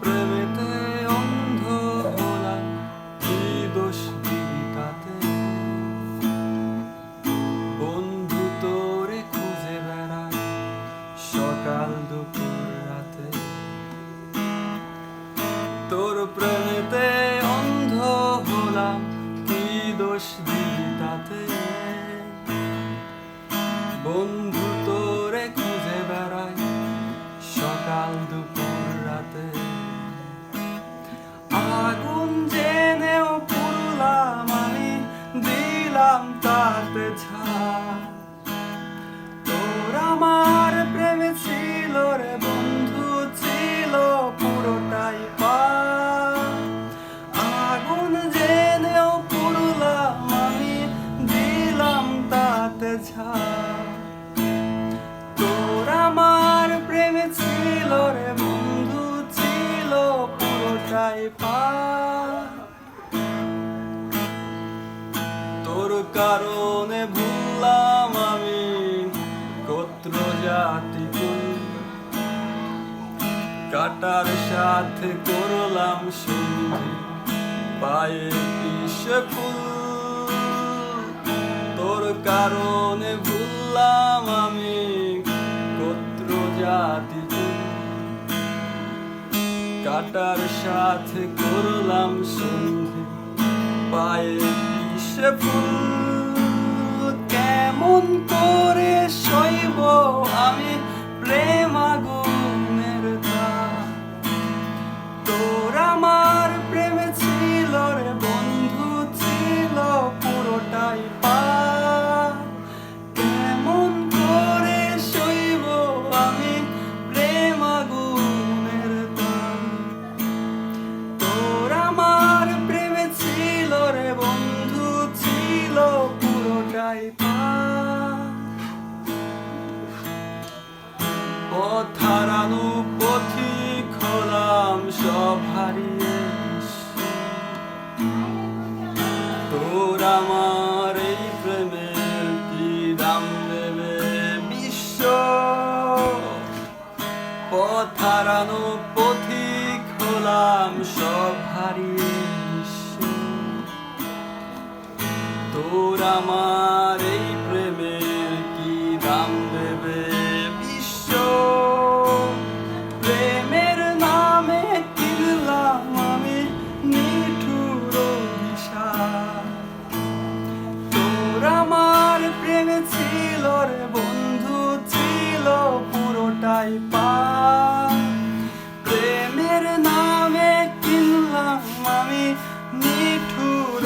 প্রেমেতে অন্ধ হলাম, কি দোষ দিবি তাতে? বন্ধু তোরে খুঁজে বেড়ায় সকাল দুপুর রাতে। তোর প্রেমেতে অন্ধ হলাম, কি দোষ দিবি তাতে? বন্ধু তোরে খুঁজে বেড়ায় সকাল দুপুর রাতে। আগুন জেনেও পুরলাম আমি, দিলাম তাতে ঝাঁ। তোর আমার প্রেমে ছিল রে বন্ধু, ছিল পুরোটাই পাপ। আগুন জেনেও পুরলাম আমি, দিলাম তাতে ঝাঁ। তোর আমার প্রেমে ছিল রে বন্ধু, ছিল পুরোটাই পাপ। তোর কারণে ভুললাম আমি গোত্র জাতি কুল, কাটার সাথে করলাম সন্ধি পায়ে পিষে ফুল। তোর কারণে ভুললাম আমি গোত্র জাতি কুল, কাটার সাথে করলাম সন্ধি পায়ে পিষে ফুল। কেমন করে সইব আমি প্রেম আগুনের দাগ? তোর আমার প্রেমে ছিল রে বন্ধু, ছিল পুরোটাই পাপ। কেমন করে সইব আমি প্রেম আগুনের দাগ? তোর আমার প্রেমে ছিল রে বন্ধু, ছিল পুরোটাই পাপ। পথ হারানো পথিক হলাম সব হারিয়ে। তোর আমার এই প্রেমের কি দাম দেবে বিশ্ব? পথ হারানো পথিক হলাম সব হারিয়ে। তোর আমার এই প্রেমের কি দাম দেবে বিশ্ব? প্রেমের নামে কিনলাম আমি নিঠুর অভিশাপ। তোর আমার প্রেমে ছিল রে বন্ধু, ছিল পুরোটাই পাপ। প্রেমের নামে কিনলাম আমি নিঠুর